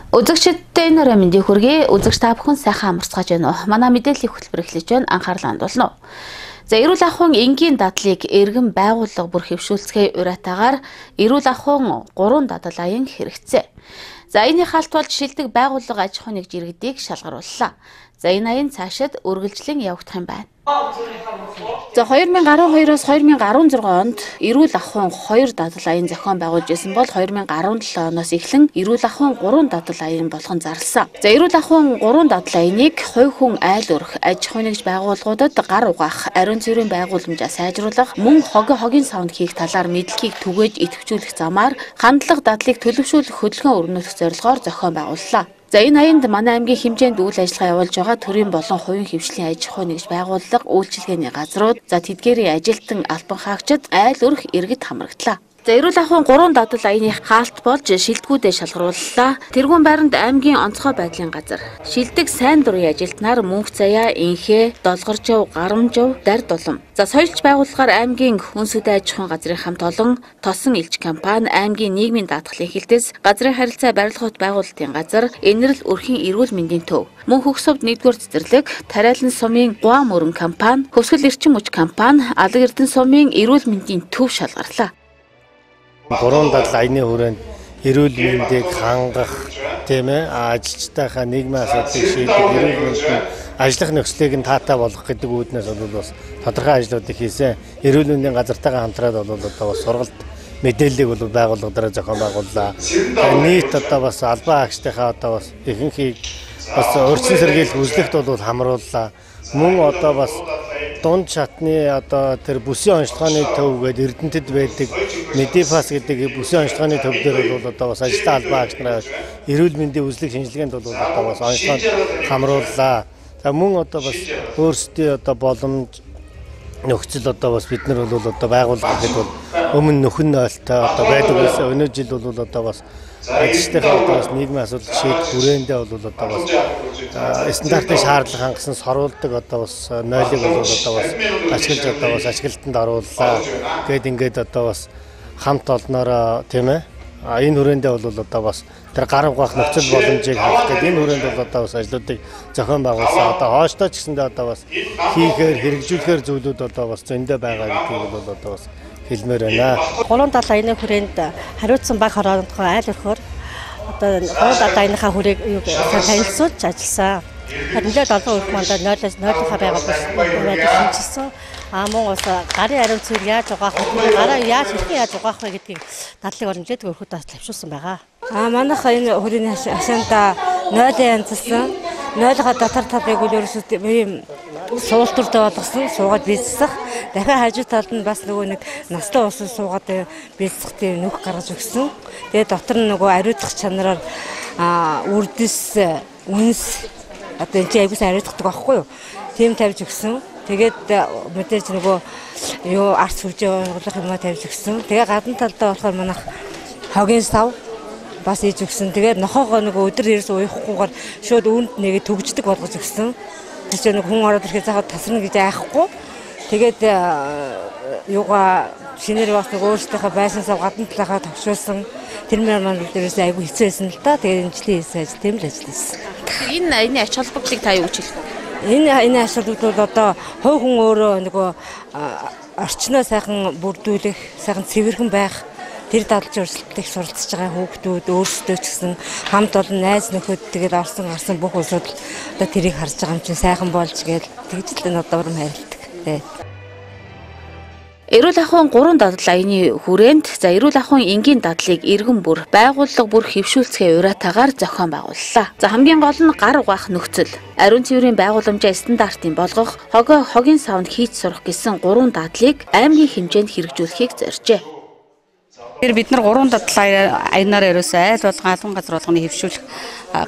Үзэгчдтэй нэрэ мэндийг хүргэе. Үзэгч та бүхэн сайхан амарцгааж байна уу? Манай мэдээллийн хөтөлбөр эхлэж байна. Анхаарлаа хандуулна уу? За, эрүүл ахуйн энгийн дадлыг эргэн байгууллага бүр хэвшүүлцгээе уриатаагаар эрүүл ахуйн 3 дадал аян хэрэгцээ. За, энэ хаалт болж шилдэг байгууллага аж ахуйн нэгж иргэдийг шалгарууллаа. За, энэ аян цаашид үргэлжлэн явагдах юм байна. За, 2012-оос 2016 онд эрүүл ахуйн 2 дадал аян зохион байгуулж исэн бол 2017 оноос эхлэн эрүүл ахуйн 3 дадал аян болгон зарласан. За, эрүүл ахуйн 3 дадал аяныг хувь хүн айл өрх аж ахуйн нэгж байгууллагуудад гар угаах, ариун цэврийн байгууламжаа сайжруулах, мөн хогийн савнд хийх талаар мэдлэгийг түгээж идэвхжүүлэх замаар хандлага дадлыг төлөвшүүлэх хөдөлгөөн өрнөх зорилгоор зохион байгууллаа. За, энэ аянд манай аймгийн хэмжээнд үйл ажиллагаа явуулж байгаа төрийн болон хувийн хвшлийн аж ахуй нэгж байгууллага, үйлчилгээний газрууд, за тэдгээрийн ажилтан албан хаагчид айл өрх иргэд хамрагдлаа. За, эрүүл ахуйн 3 дадал аяны хаалт болж шилдэгүүдээ шалгарууллаа. Тэргүүн байранд аймгийн онцгой байдлын газар, шилдэг сайн дурын ажилтнаар мөнх заяа, инхээ, долгоржов, гарамжов, дард улам. За, соёлч байгууллагаар аймгийн хүнсүдэ аж ахуйн газрын хамт олон, тосон элч компани, аймгийн нийгмийн даатгалын хилтэс, газрын харилцаа барилгын байгуулалтын газар, энэрл өрхийн эрүүл мэндийн төв, мөн хөгсөвд 1-р цэцэрлэг, тариалан сумын Гуам өрн компани, Хөвсгөл эрчим хүч компани, Алга эрдэнэ сумын эрүүл мэндийн төв шалгарлаа. 3 дадал аяны хүрээнд эрүүл мэндийг хангах, тийм ээ, ажилчдынхаа нийгмийн асуудлыг шийдэх, эрүүл мэндийн ажиллах нөхцөлийг нь таатай болгох гэдэг үүднээс бол бас тодорхой ажлуудыг хийсэн. Эрүүл мэндийн газартайгаа хамтраад бол одоо бас сургалт мэдээллийг бол байгууллага дараа зохион байгууллаа. Нийт одоо бас албан хаагчдынхаа одоо бас ихэнхийг бас урьдчилан сэргийлэх үзлэгт бол хамрууллаа. Мөн одоо бас дунд шатны одоо тэр бүсийн онцлогооны төв гэдэг Эрдэнэтэд байдаг Медифас гэдэг бүсийн онцлогооны төв дээр бол одоо бас ажлын албан хаагч нараа эрүүл мэндийн үзлэг шинжилгээнд бол одоо бас онцлогоонд хамрууллаа. За, мөн одоо бас өөрсдийн одоо боломж нөхцөл одоо бас бид нар бол одоо байгууллага гэдэг бол өмнө нөхөн ойлтой одоо байдаг байсан. Өнөө жил бол одоо бас ажилчдынхаа одоо бас нийгмийн асуудал шийдэх хүрээндээ бол одоо бас стандартын шаардлага хангасан сорулдаг одоо бас нойлыг бол одоо бас ашиглаж одоо бас ашиглалтанд орууллаа. Ингээд одоо бас хамт олноороо, тийм ээ. Энэ хүрээндээ бол одоо бас тэр гар угаах нөхцөл боломжийг хангах гэдэг энэ хүрээнд бол одоо бас ажлуудыг зохион байгуулсан. Одоо хооштой ч гэсэндээ одоо бас хийхээр, хэрэгжүүлэхээр зүйлүүд одоо бас зөндөө байгаа гэдгийг бол одоо бас хэлмээр байна. 3 дадал аяны хүрээнд хариуцсан баг хороондоо айл өрхөөр одоо 3 дадал аяныхаа хүрээг танилцуулж ажилласан. Харин л олон өрх мандаа нойлохоо байгуулсан шинжилсэн. Мөн ус гарын ариун цэвэр яаж угаах вэ? Гараа яаж хэрхэн яаж угаах вэ гэдгийг дадлыг оромжээд өрхөд тавьшуулсан байгаа. Манайх энэ хүрээний хашаанда нойлын янзсан. Нойлохоо дотор тавыг өөрөөсөө ийм суултуртай болгосон, суугаад бийцсэх. Дахиад хажуу талд нь бас нөгөө нэг наслан уусаа суугаад бийцсэх тийм нүх гаргаж өгсөн. Тэгээд дотор нь нөгөө ариутгах чанараар үрдэс, үнс одоо энэ чинь айгуус ариутгадаг байхгүй юу? Тийм тавьж өгсөн. Тэгээд мэдээж нөгөө юу арц сүржээ онгойлох юм тавьж өгсөн. Тэгээ гадна талдаа болохоор манайх хогийн сав бас ийж өгсөн. Тэгээд нохоогоо нөгөө өдөр ерөөс уяхгүйгээр шууд үүнд нэгэ төгждөг болгож өгсөн. Тэр чинь хүн ороод ирэхэд заахад тасарна гэж айхгүй. Тэгээд юугаа шинээр бас нөгөө өөрсдийнхөө байсан сав гадна талаахаа тогшуулсан. Тэр маань ерөөс айгүй хэцүү байсан л да. Тэгээд эмчлийн хийсэн ажил тийм л ажил хийсэн. Энэ аяны ач холбогдлыг та юу гэж хэлэх вэ? Энэ асуудлууд бол одоо хувь хүн өөрөө нөгөө орчноо сайхан бүрдүүлэх, сайхан цэвэрхэн байх, тэр дадлын өрсөлдөлтийг суралцж байгаа хүүхдүүд өөрсдөө ч гэсэн хамт олон найз нөхөд тэгээд орсон бүх улсууд одоо тэрийг харж байгаа юм чинь сайхан болж гээл тэгж л энэ одоо урам хайрладаг тий. Эрүүл ахуйн 3 дадал аяны хүрээнд за эрүүл ахуйн энгийн дадлыг эргэн бүр байгууллага бүр хэвшүүлцгээе уриатаагаар зохион байгууллаа. За, хамгийн гол нь гар угаах нөхцөл, ариун цэврийн байгууламжаа стандартын болгох, хогийн савнд хийж сурах гэсэн 3 дадлыг аймгийн хэмжээнд хэрэгжүүлэхийг зоржээ. Бид нар 3 дадал аянаар ерөөсөө айл болгон албан газар болгоны хэвшүүлэх,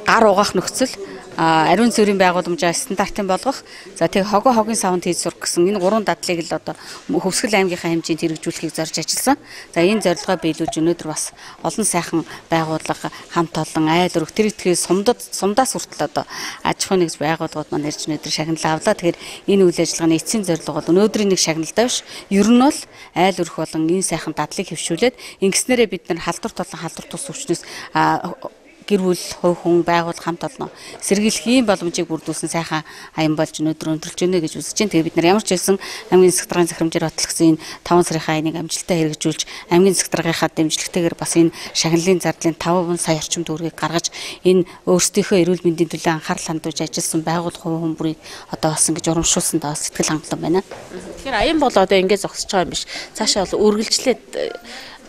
гар угаах нөхцөл, ариун цэврийн байгууламжаа стандартын болгох, за тэг хогийн савнд хийж сурах гэсэн энэ 3 дадлыг л одоо Хөвсгөл аймгийнхаа хэмжээнд хэрэгжүүлэхийг зорж ажилласан. За, энэ зорилгоо биелүүлж өнөөдөр бас олон сайхан байгууллага, хамт олон айл өрх тэр итгэл сумдаас хүртэл одоо аж ахуйн нэгж байгууллагууд маань ирж өнөөдөр шагналаа авлаа. Тэгэхээр энэ үйл ажиллагааны эцсийн зорилго бол өнөөдрийн нэг шагналтай биш. Ер нь бол айл өрх болон энэ сайхан дадлыг хэвшүүлээд ингэснээрээ бид нар халдвар тус өвчнөөс гэр бүл, хувь хүн, байгууллага хамт олно сэргийлэх боломжийг бүрдүүлсэн сайхан аян болж өнөөдөр өндөрлж гинэ гэж үзэж байна. Тэгээ бид нар ямар ч хэлсэн аймгийн засаг даргын захирамжаар батлагдсан энэ 5 сарын аяныг амжилттай хэрэгжүүлж аймгийн засаг даргынхаа дэмжлэгтэйгээр бас энэ шагналын зардлын 5 сая орчим төгрөгийг гаргаж энэ өөрсдийнхөө эрүүл мэндийн төлөө анхаарал хандуулж ажилласан байгууллага хувь хүмүүрийг одоо бас ингэж урамшуулсан даа сэтгэл хангалуун байна. Тэгэхээр аян бол одоо ингэж зогсож байгаа юм биш. Цаашаа бол үргэлжлээд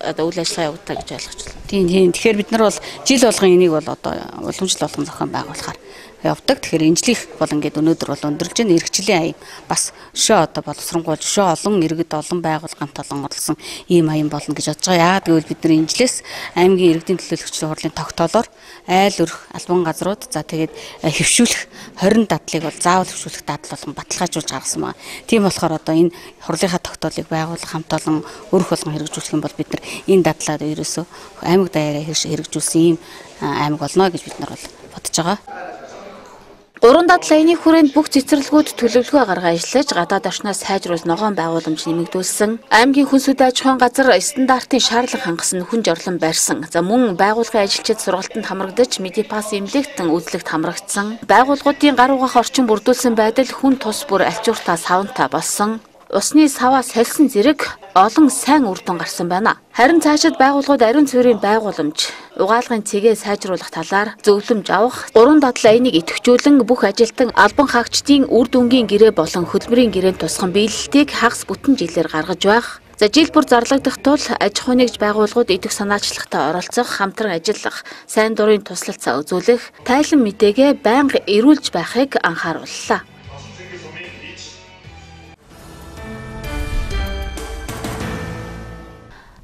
одоо үйл ажиллагаа явуулдаг гэж ойлгож байна. Тийм. Тэгэхээр бид нар бол жил болгон энийг бол одоо уламжлал болгон зохион байгуулахаар явдаг. Тэгэхээр инжлэх бол ингээд өнөөдөр бол өндөрлж байна. Иргэжлийн аян бас өшөө одоо боловсронгуйж өшөө олон иргэд олон байгууллагын толон орлсон ийм аян болно гэж бодож байгаа. Яагаад гэвэл бид нар инжлээс аймгийн иргэдийн төлөөлөгчдийн хурлын тогтоолоор айл өрх албан газрууд за тэгээд хэвшүүлэх 20 дадлыг бол заавал хэвшүүлэх дадал болгон баталгаажуулж гаргасан байна. Тийм болохоор одоо энэ хурлынхаа тогтоолыг байгууллага хамт олон өрх болгон хэрэгжүүлэх юм бол бид нар энэ дадлаад ерөөсөө аймаг даяараа хэрэгжүүлсэн ийм аймаг болно гэж бид нар бол бодож байгаа. Гурван дадал аяны хүрээнд бүх цэцэрлэгүүд төлөвлөгөө гаргаж ажиллаж гадаад орчноос сайжруулах ногоон байгууламж нэмэгдүүлсэн. Аймгийн хүнсүүд аж ахуйн газар стандартын шаардлага хангасан хүн жорлон барьсан. За мөн байгууллагын ажилчид сургалтанд хамрагдаж медипас эмнэлэгтэн үзлэгт хамрагдсан. Байгууллагуудын гар угаах орчин бүрдүүлсэн байдал хүн тус бүр альчууртаа савнтаа болсон. Усны саваас солисон зэрэг олон сайн үр дүн гарсан байна. Харин цаашид байгууллагууд ариун цэврийн байгууламж, угаалгын цэгээ сайжруулах талаар зөвлөмж авах, 3 дадал аяныг идэвхжүүлэн бүх ажилтан албан хаагчдын үр дүнгийн гэрээ болон хөдөлмөрийн гэрээнд тусган биелэлтийг хагас бүтэн жилээр гаргаж байх. За жил бүр зарлагдах тул аж ахуй нэгж байгууллагууд идэх санаачлагтаа оролцох, хамтран ажиллах, сайн дурын туслалцаа үзүүлэх, тайлан мэдээгээ байнга эрүүлж байхыг анхаарууллаа.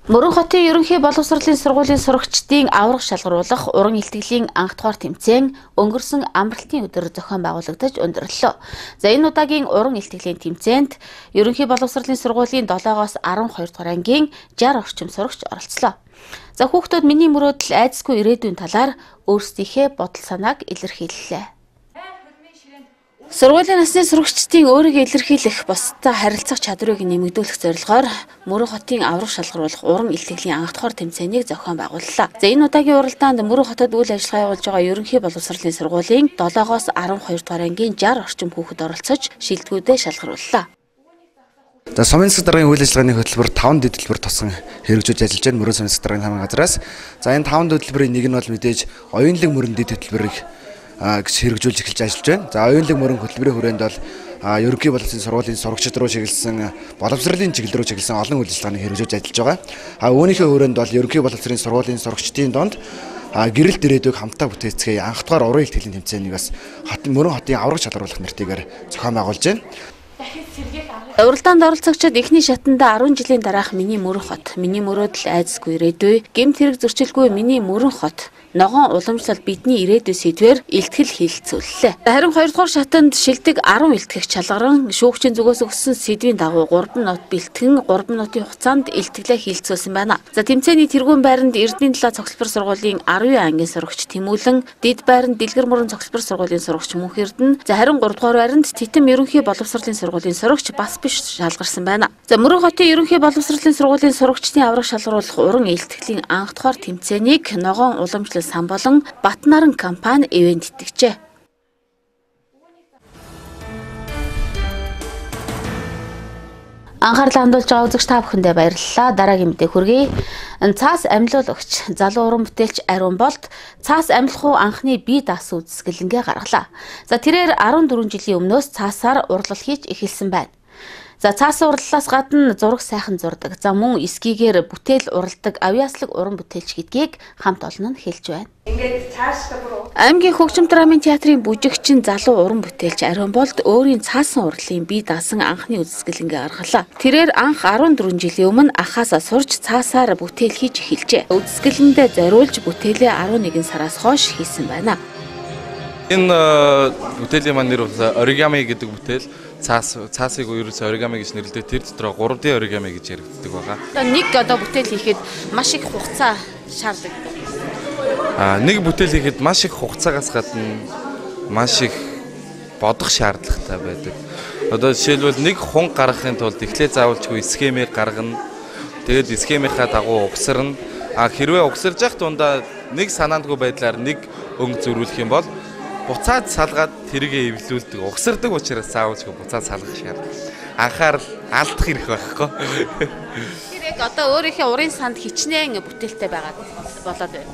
Мөрөн хотын ерөнхий боловсролын сургуулийн сурагчдын аврах шалгаруулах уран илтгэлийн анх дугаар тэмцээн өнгөрсөн амралтын өдөр зохион байгуулагдаж өндөрлөө. За энэ удаагийн уран илтгэлийн тэмцээнд ерөнхий боловсролын сургуулийн 7-оос 12 дугаар ангийн 60 орчим сурагч оролцлоо. За хүүхдүүд миний мөрөөдөл айдасгүй ирээдүйн талаар өөрсдийнхээ бодол санааг илэрхийллээ. Сургуулийн насны сурагчдын өөрийгөө илэрхийлэх, бусдад харилцах чадварыг нэмэгдүүлэх зорилгоор Мөрөн хотын аврах шалгаруулах уран илтгэлийн анх дугаар тэмцээнийг зохион байгууллаа. За энэ удаагийн уралдаанд Мөрөн хотод үйл ажиллагаа явуулж байгаа ерөнхий боловсролын сургуулийн 7-оос 12 дугаар ангийн 60 орчим хүүхэд оролцож шилдэгүүдээ шалгарууллаа. За сумын засаг даргын үйл ажиллагааны хөтөлбөр 5 дэвтэлбэр тусган хэрэгжүүлж ажиллаж байна Мөрөн сумын засаг даргын хамгаалалт газраас. За энэ 5 дэвтэлбэрийн нэг нь бол мэдээж оюунлаг мөрөн дэвтэлбэрийг гэж хэрэгжүүлж эхэлж ажиллаж байна. За оюунлаг мөрөн хөтөлбөрийн хүрээнд бол ерөнхий боловсролын сургуулийн сурагчид руу чиглэсэн боловсролын чиглэл рүү чиглэсэн олон үйл ажиллагааны хэрэгжүүлж ажиллаж байгаа. Үүнийхээ хүрээнд бол ерөнхий боловсролын сургуулийн сурагчдын донд гэрэлт ирээдүйг хамтаа бүтээцгээе анх дугаар уран илтгэлийн тэмцээнийг бас Мөрөн хотын аврах шалгаруулах нэртэйгээр зохион байгуулж байна. Уралдаанд оролцогчид эхний шатанда 10 жилийн дараах миний Мөрөн хот, миний мөрөөдөл айдасгүй ирээдүй, гэмт хэрэг зөрчилгүй миний Мөрөн хот, ногоон уламжлал бидний ирээдүй сэдвээр илтгэл хэлэлцүүллээ. Харин 2 дугаар шатанд шилдэг 10 илтгэгч чалгаран шүүгчийн зүгээс өгсөн сэдвийн дагуу 3 минут бэлтгэн 3 минутын хугацаанд илтгэлээ хэлэлцүүлсэн байна. За тэмцээний тэргуун байранд Эрдэнэ талаа цогцлбор сургуулийн 19 ангийн сурагч Тэмүүлэн, Дэд байранд Дэлгэр мөрөн цогцлбор сургуулийн сурагч Мөнх Эрдэнэ, за харин 3 дугаар байранд Титэм ерөнхий боловсролын сургуулийн сурагч бас биш шалгарсан байна. За Мөрөн хотын ерөнхий боловсролын сургуулийн сурагчдын аврах шалгаруулах уран илтгэлийн анх дугаар тэмцээнийг ногоон уламжлал сан болон Батнаран компани ивент итгэжээ. Анхаарлаа хандуулж байгаа үзэгч та бүхэндээ баярлалаа. Дараагийн мэдээ хүргэе. Цаас амьлуулагч залуу уран бүтээлч Ариун Болд цаас амьлах уу анхны бие даасан үзэсгэлэнгээ гаргалаа. За тэрээр 14 жилийн өмнөөс цаасаар урлал хийж эхэлсэн байна. За цаасан урлалаас гадна зураг сайхан зурдаг. За мөн эскигээр бүтээл уралдаг авьяаслаг уран бүтээлч гэдгийг хамт олон нь хэлж байна. Ингээд цаашдаа бүр аймгийн хөгжим драмын театрын бүжигчин залуу уран бүтээлч Ариун Болд өөрийн цаасан урлалын бие даасан анхны үзэсгэлэнгээ гаргалаа. Тэрээр анх 14 жилийн өмнө ахаасаа сурч цаасаар бүтээл хийж эхэлжээ. Үзэсгэлэндээ зориулж бүтээлээ 11 сараас хойш хийсэн байна. Энэ бүтээлийн маань нэр бол оригами гэдэг бүтээл. Цаасыг ерөөсөө оригами гэж нэрлэдэг. Тэр дотор 3D оригами гэж яригддаг байгаа. Нэг одоо бүтээл хийхэд маш их хугацаа шаарддаг. Нэг бүтээл хийхэд маш их хугацаагаас гадна маш их бодох шаардлагатай байдаг. Одоо жишээлбэл нэг хун гаргахын тулд эхлээ заавалчгүй схемийг гаргана. Тэгээд схемийнхаа дагуу угсарна. Хэрвээ угсарж явах дундаа нэг санаандгүй байдлаар нэг өнгө зөрүүлэх юм бол буцаад салгаад тэргээ эвлүүлдэг. Угсардаг учраас заавалжгүй буцаад салгах шаардлагатай. Анхаарал алдах хэрэг байхгүй. Тэр яг одоо өөрийнхөө урын санд хичнээн бүтээлтэй байгаад болоод байна.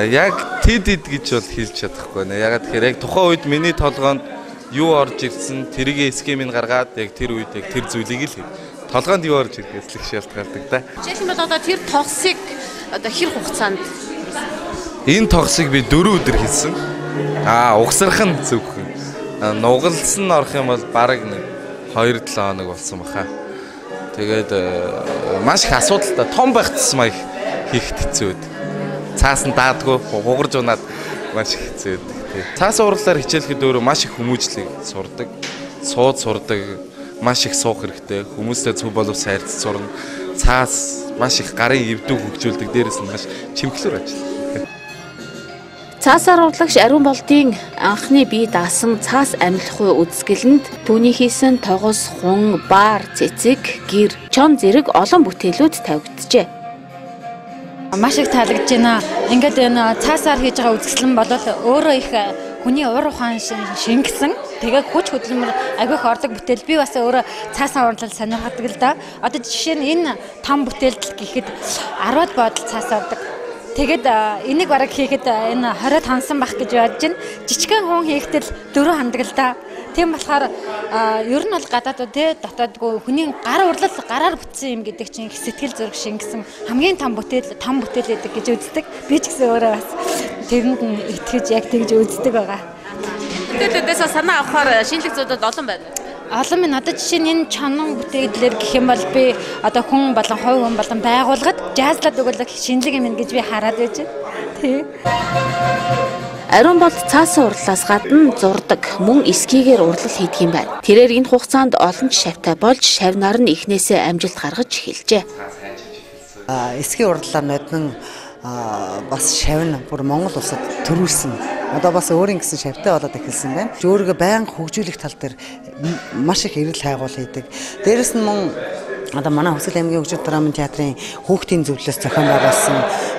Яг тэд гэж бол хэлж чадахгүй нэ. Ягаад тэгэхээр яг тухайн үед миний толгоонд юу орж ирсэн тэргээ схемийг гаргаад яг тэр үед яг тэр зүйлийг л толгоонд юу орж ирэхээс л шалтгаалдаг да. Жишээлбэл одоо тэр тогсыг одоо хэр хугацаанд энэ тогсыг би 4 өдөр хийсэн. Угсрах нь зөвхөн. Нугалсан нь орох юм бол бараг нэг 2-7 хоног болсон баха. Тэгээд маш их асуудалтай том байх тусмаа их хийх хэцүү байдаг. Цаас нь даадгүй хугарж унаад маш их хэцүү байдаг. Цаас урлаар хичээлэхэд өөрөө маш их хүмүүжлэг сурдаг. Сууд сурдаг. Маш их суух хэрэгтэй. Хүмүүстэй зөв болов сайрц сурна. Цаас маш их гарын эвдүү хөгжүүлдэг. Дээрээс нь маш чимхлэр ажилладаг. Цаасаар урлагч ариун болдын анхны бие даасан цаас амьлахгүй үзэсгэлэнд түүний хийсэн тогос, хун, баар, цэцэг, гэр, чон зэрэг олон бүтээлүүд тавигджээ. Маш их таалагдж байна. Ингээд энэ цаасаар хийж байгаа үзэсгэлэн болол өөрөө их хүний уур ухаан шингэсэн. Тэгээд хүч хөдөлмөр агиох орлог бүтээл би бас өөрөө цаасаа урлал сонирхдаг л да. Одоо жишээ нь энэ том бүтээлд гэхэд 10-аад бодол цаас авдаг. Тэгээд энийг бараг хийхэд энэ 20-д хансан бах гэж бодож байна. Жижигхэн хүн хийхдээ 4 хандаг л да. Тийм болохоор ер нь бол гадаадд те дотоодгүй хүний гар урлал гараар бүтсэн юм гэдэг чинь сэтгэл зүрх шингэсэн хамгийн том бүтээл байдаг гэж үздэг. Би ч гэсэн өөрөө бас тэрэнд итгэж яг тэгж үздэг байгаа. Бүтээлүүдээс санаа авахаар шинжлэх зүйдэд олон байна. Олон минь одоо жишээ нь энэ чонон бүтээлээр гэх юм бол би одоо хүн болон хувь хүн болон байгууллагад жаазлаад өгөх шинжлэх юм гэж би хараад байж байна. Тий. Ариун болд цаасан урлалаас гадна зурдаг, мөн эскийгээр урлал хийдэг юм байна. Тэрээр энэ хугацаанд олон шавьтай болж шавнаар нь эхнээсээ амжилт гаргаж эхэлжээ. Эский урлалаар нодон бас шавна бүр Монгол улсад төрүүлсэн. Одоо бас өөрийн гэсэн шавьтай болоод эхэлсэн байна. Өөрийгөө байнга хөгжүүлэх тал дээр маш их эрэл хайгуул хийдэг. Дээрэс нь мөн одоо манай Хүсэл аймгийн хөгжил драмын театрын хүүхдийн зөвлөлөөс зохион байгуулсан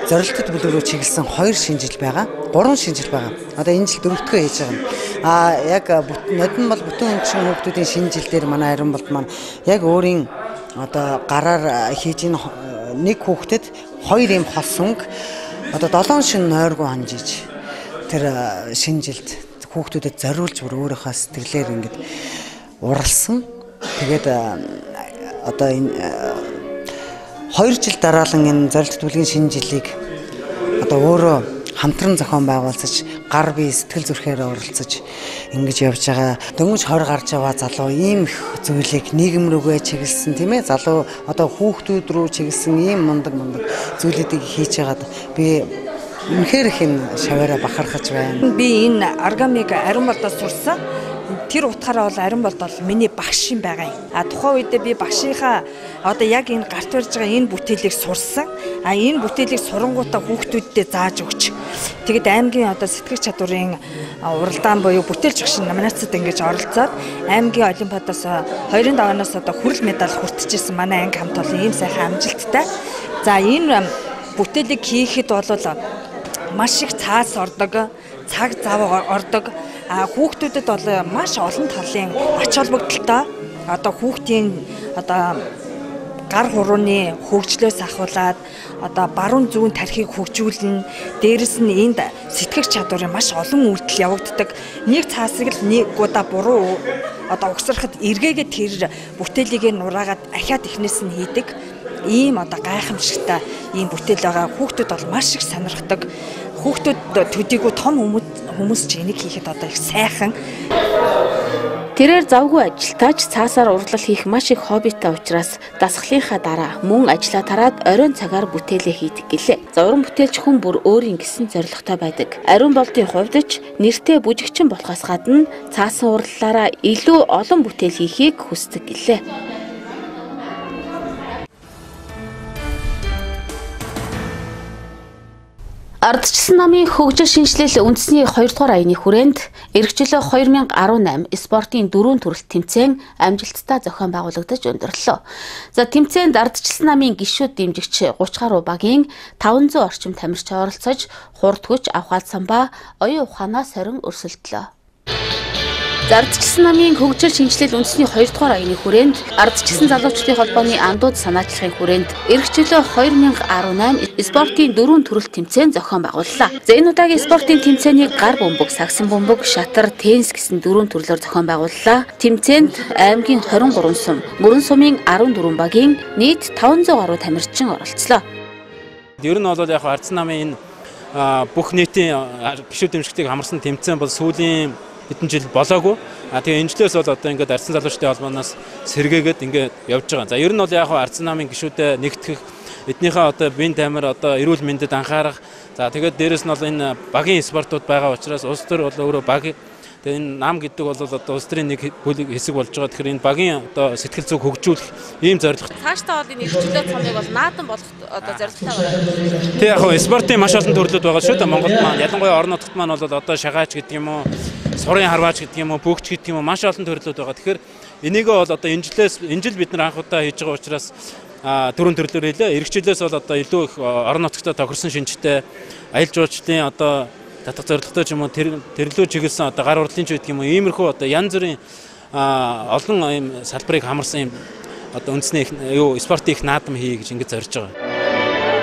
зорилттой бүлэг рүү чиглэсэн 2 шинжил байгаа. 3 шинжил байгаа. Одоо энэ жил 4-р хийж байгаа. Яг нодон бол бүтэн өнчин хүүхдүүдийн шинжил дээр манай ариун болд маань яг өөрийн одоо гараар хийж нэг хүүхдэд 2 ийм хос өнгө одоо 7 шин нойргүй ханжиж тэр шинжилд хүүхдүүдэд зориулж бүр өөрийнхөө сэтгэлээр ингэж уралсан. Тэгээд одоо энэ 2 жил дараалан энэ зорилт төлгийн шинжилийг одоо өөрөө хамтран зохион байгуулсаж гар бие сэтгэл зүрхээр оролцож ингэж явж байгаа. Дөнгөж 20 гарч яваа залуу ийм их зүйлийг нийгэм рүүгээ чиглэсэн тийм ээ. Залуу одоо хүүхдүүд рүү чиглэсэн ийм мундаг зүйлүүдийг хийж байгаад би үнэхээр их энэ шаваараа бахархаж байна. Би энэ оригамиг ариун болдоос сурсан. Тэр утгаараа бол ариун болд бол миний багш юм байгаа юм. Тухайн үедээ би багшийнхаа одоо яг энэ гарт барьж байгаа энэ бүтээлийг сурсан. Энэ бүтээлийг сурангуудаа хүүхдүүддээ зааж өгч. Тэгэд аймгийн одоо сэтгэх чадварын уралдаан буюу бүтээлч багш номинацид ингэж оролцоод аймгийн олимпиадаас 2005 оноос одоо хүрэл медаль хүртэж ирсэн манай анги хамт олон ийм сайхан амжилттай. За энэ бүтээлийг хийхэд бол маш их цаас ордог, цаг зав ордог. Хүүхдүүдэд бол маш олон талын ач холбогдолтой одоо хүүхдийн одоо гар хурууны хөгжлөөс ахуулаад одоо баруун зүүн тархийг хөгжүүлнэ. Дээрэс нь энд сэтгэх чадварын маш олон үйлдэл явагддаг. Нэг цаасыг л нэг удаа буруу одоо угсрахад эргээгээ тэр бүтээлийг нураагаад ахиад ихнээс нь хийдэг. Ийм одоо гайхамшигтай ийм бүтээл байгаа. Хүүхдүүд бол маш их сонирхдаг. Хүүхдүүд төдийгүй том хүмүүс ч энийг хийхэд одоо их сайхан. Тэрээр завгүй ажилтаач цаасаар урлал хийх маш их хоббитой учраас дасгалынхаа дараа мөн ажлаа тараад оройн цагаар бүтээлээ хийдэг гэлээ. Зургийн бүтээлч хүн бүр өөрийн гэсэн зорилготой байдаг. Ариун болдын хувьд ч нэртэй бүжигчин болохоос гадна цаасан урлалаараа илүү олон бүтээл хийхийг хүсдэг гэлээ. Ардчилсан намын хөгжил шинжилэл үндэсний 2 дугаар аяны хүрээнд эрхчлөө 2018 спортын 4 төрөлт тэмцээн амжилттай зохион байгуулагдаж өндөрлөө. За тэмцээнд ардчилсан намын гишүүд дэмжигч 30 гаруй багийн 500 орчим тамирч оролцож хурд хүч, авхаал самбаа, оюун ухаанаас хорин өрсөлдлөө. Ардчилсан намын хөгжил шинжилэл үндэсний 2 дугаар аяны хүрээнд ардчилсан залуучдын холбооны андууд санаачлагын хүрээнд эрхчлөө 2018 спортын 4 төрөлт тэмцээн зохион байгууллаа. За энэ удаагийн спортын тэмцээнийг гар бөмбөг, сагсан бөмбөг, шатар, теннис гэсэн 4 төрлөөр зохион байгууллаа. Тэмцээнд аймгийн 23 сум, мөрөн сумын 14 багийн нийт 500 гаруй тамирчин оролцлоо. Ер нь бол яг ардчилсан намын энэ бүх нийтийн гишүүд дэмжигчдийг хамарсан тэмцээн бол сүүлийн хэдэн жил болоогүй. Тэгээ энэ жилээс бол одоо ингээд ардчилсан залуучдын холбооноос сэргээгээд ингээд явж байгаа. За ер нь бол яг ардчилсан намын гишүүдэд нэгтгэх, эднийхээ одоо биеийн тамир одоо эрүүл мэндэд анхаарах. За тэгээд дээрэс нь бол энэ багийн спортууд байгаа учраас улс төр бол өөрөө баг. Тэгээ энэ нам гэдэг бол одоо улс төрийн нэг хэсэг болж байгаа. Тэгэхээр энэ багийн одоо сэтгэл зүг хөгжүүлэх ийм зорилго. Цаашдаа бол энэ эрхчлөө цомыг бол наадам болох одоо зорилготой байна. Тэг яг спортын маш олон төрлүүд байгаа шүү дээ Монголд маань. Ялангуяа орон нутгад маань бол одоо шагаач гэдэг юм уу, сурын харваач гэдэг юм уу, бөгч гэдэг юм уу маш олон төрлүүд байгаа. Тэгэхээр энийгээ бол одоо энэ жил бид нар анх удаа хийж байгаа учраас дөрвөн төрлөөр хэлээ. Эрхчлээс бол одоо илүү их орон нутгад тохирсон шинжтэй аялал жуулчлалын одоо татах зорилготой ч юм уу тэрлүү чиглэсэн одоо гар урдлын ч гэдэг юм уу иймэрхүү одоо янз бүрийн олон ийм салбарыг хамарсан ийм одоо үндэсний спортын их наадам хий гэж ингэж зорж байгаа.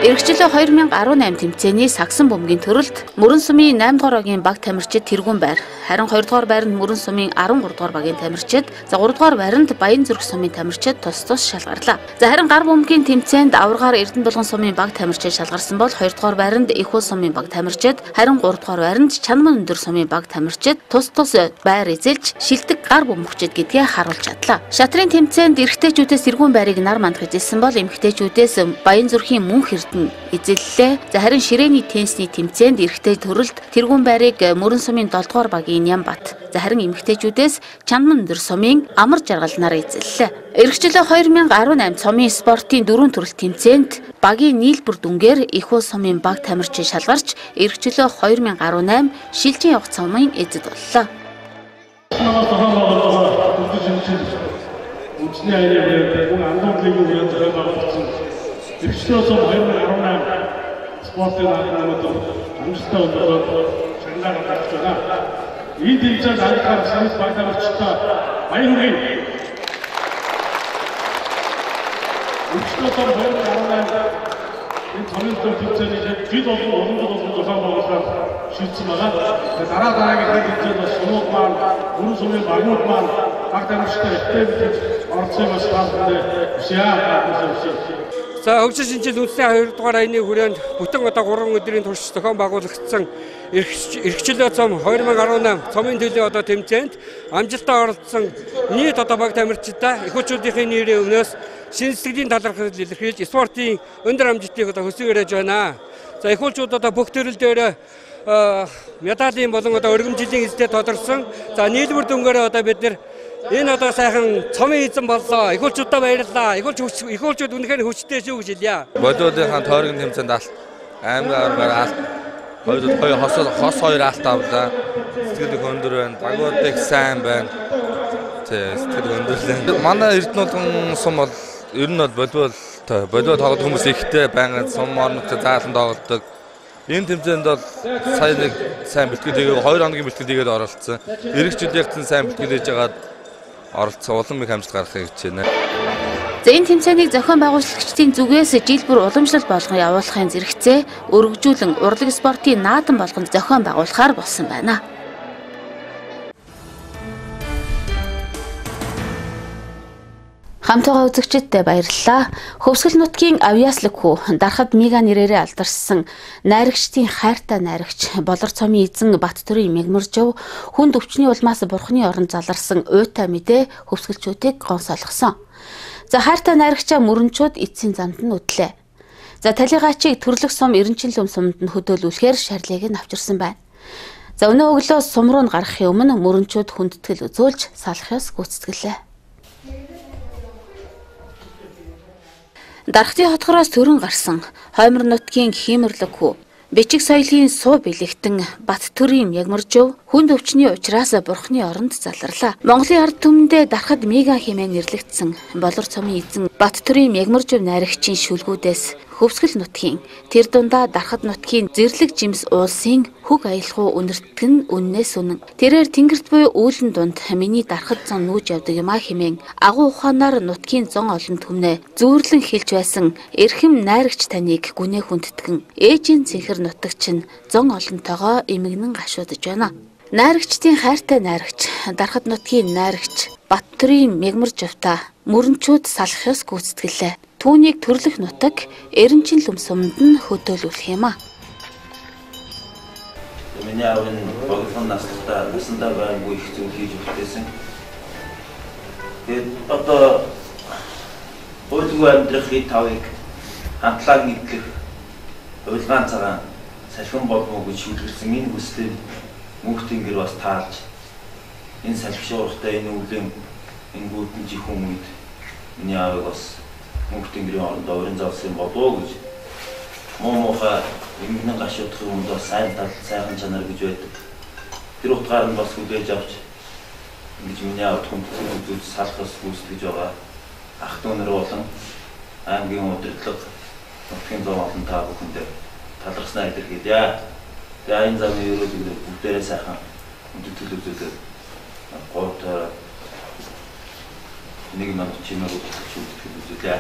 Эрхчлөө 2018 тэмцээний сагсан бөмбөгийн төрөлд мөрөн сумын 8 дугаар багийн баг тамирчид тэргүүн байр, харин 2 дугаар байранд мөрөн сумын 13 дугаар багийн тамирчид, за 3 дугаар байранд Баян зүрх сумын тамирчид тус шалгарлаа. За харин гар бөмбөгийн тэмцээнд аваргаар Эрдэнэ булган сумын баг тамирчид шалгарсан бол 2 дугаар байранд Их уул сумын баг тамирчид, харин 3 дугаар байранд Чанман өндөр сумын баг тамирчид тус байр эзэлж шилдэг гар бөмбөгчд гэдгээ харуулж чадлаа. Шатрын тэмцээнд эрэгтэйчүүдээс тэргүүн байрыг нар мандах эзэлсэн бол эмэгтэйчүүдээс Баян зүрхийн мөн эзэллээ. За харин ширээний теннисний тэмцээнд эрэгтэй төрөлд тэргүүн байрыг мөрөн сумын 7 дугаар багийн Нямбат. За харин эмэгтэйчүүдээс Чанман өндөр сумын Амар жаргал нар эзэллээ. Эрхчлөө 2018 цомын спортын 4 төрөлт тэмцээнд багийн нийлбэр дүнгээр Их уул сумын баг тамирчин шалгарч эрхчлөө 2018 шилжин явах цомын эзэд боллоо. Үндэсний аяны хүн андуун лигийн үеийн зохион байгуулсан эрхчлөө цом 2018 спортын наадмууд амжилттай өндөрлөд шагнал гаргаж байна. Энэ тэмцээнд анхаарал санал баг тамирчтай баян хүргэе. Эрхчлөө цом 2018 энэ цомын тэмцээний жил олон зохион байгуулалт шийдсэн байгаа. Дараагийн тэмцээнд сумууд маань, мөрөн сумын багууд маань баг тамирчтай ихтэй орцсон бас таалагдсан шээ. За хөгжил шинжилэл үндэсний 2 дугаар аяны хүрээнд бүтэн одоо 3 өдрийн турш зохион байгуулагдсан эрхчлөө цом 2018 цомын төлөө одоо тэмцээнд амжилттай оролцсон нийт одоо баг тамирчидаа их хуучуудын нэрийн өмнөөс шинэ сэтгэлийн талархал илэрхийлж спортын өндөр амжилтыг одоо хүсэж байна. За их хуучууд одоо бүх төрөл дээр медалийн болон одоо өргөмжлийн эзэд тодорсон. За нийлбэр дүнгээр одоо бид нэр энэ одоо сайхан цомын эзэн боллоо. Их хуучуудаа баярлалаа. Их хуучууд үнэхээр хүчтэй шүү гэж хэлье. Бодиодын тойрог тэмцээнд алт аймгаар алт хоёр хос хоёр алт авлаа. Сэтгэл өндөр байна. Дагууд их сайн байна. Сэтгэл өндөрлөө. Манай Эрдэнэ булган сум бол ер нь бол бодиод тоглох хүмүүс ихтэй байнгын сум орногт заалан тоглодог. Энэ тэмцээнд бол сая нэг сайн бэлтгэл хийгээд 2 хоногийн бэлтгэл хийгээд оролцсон. Ирэх жилийнхэн сайн бэлтгэл хийж байгаад оролцсон улам их амжилт гаргахыг хичээнэ. За энэ тэмцээнийг зохион байгуулагчдын зүгээс жил бүр уламжлалт болгон явуулахын зэрэгцээ өргөжүүлэн урлаг спортын наадам болгон зохион байгуулахаар болсон байна. Хамтгаа үзэгчдэд баярлалаа. Хөвсгөл нутгийн Авьяаслаг хүү дарахад Мига нэрээрээ алдаршсан найрагчдын хайртай найрагч Болор цомын эзэн Баттөрийн Мегмөржөв хүнд өвчний улмаас бурхны орон заларсан уйтай мэдээ хөвсгөлчүүдийг гонсоолгосон. За хайртай найрагчаа мөрөнчүүд эцсийн замд нь үтлээ. За талигаачийг төрлөх сум Эренчин лөм сумд нь хөдөөлүүлэхээр шарлыг нь авчирсан байна. За өнөө өглөө сум руу гарахын өмнө мөрөнчүүд хүндэтгэл үзүүлж салахаас гүйцэтгэлээ. Дархтын хотгороос төрөн гарсан хоймор нутгийн хиймэрлэг хүү Бичиг соёлын суу бэлэгтэн бат төрийн ягмаржив хүнд өвчний учраас бурхны оронд заларлаа. Монголын ард түмэндээ дарахад мега хэмээн нэрлэгдсэн болор цомын эзэн бат төрийн ягмаржив найрагчийн шүлгүүдээс хөвсгөл нутгийн тэр дундаа дарахад нутгийн зэрлэг жимс уулсын хөг аялахуу үнэртг нь үннээс үнэн. Тэрээр тэнгэрт буй үүлэн дунд миний дарахад зон нүүж явдаг юмаа хэмээн агуу ухаанаар нутгийн зон олон түмнээ зүүрлэн хэлж байсан эрхэм найрагч таныг гүнээ хүндэтгэн ээжийн цэнхэр нутагч нь зон олонтойгоо эмгэнэн гашуудж байна. Найрагчдын хайртай найрагч, дарахад нутгийн найрагч бат төрийн мягмарживта мөрөнчүүд салахаас гүйцэтгэлээ. Түүнийг төрлөх нутаг эренчин лүмсүмэнд нь хөдөөлүүлэх юм а. Миний аав нь богино насндаа байгаагүй их зүйл хийж өгдөөсөн. Тэгээд одоо өөрийгөө амьдрахын тавыг хамтлаг нийтлэх уйлгаан цагаан салхин болов гэж шүлгэлсэн энэ хүслийг мөнх тэнгэр бас таалж энэ салхишууртай энэ үлийн энэ бүтэн жихэн үед миний аавыг бас мөнх тэнгэрийн оронд өрн завсан болов гэж муухай эмгэнэн гашуудах юмд бас сайхан чанар гэж байдаг. Тэр утгаар нь бас хүлээж авч ингэж миний аавд хүндэтгэл үзүүлж салхас гүйцэтгэж байгаа ах дүүнэр болон аймгийн удирдлага нутгийн зов олон та бүхэндээ талархснаа илэрхийлье. Тэгээ энэ замын ерөөлөг бүгдээрээ сайхан хүндэтгэл үзүүлээд гуйтаа нэг манд чимээр хүндэтгэл үзүүлье.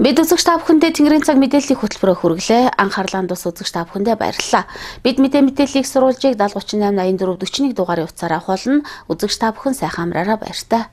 Бид үзэгч та бүхэндээ Тэнгэрийн цаг мэдээллийн хөтөлбөрөөр хүргэлээ. Анхаарлаа хандуус үзэгч та бүхэндээ баярлалаа. Бид мэдээллийг сурвалжийг 7038 84 41 дугаарын утсаар авах болно. Үзэгч та бүхэн сайхан амраараа баяр та.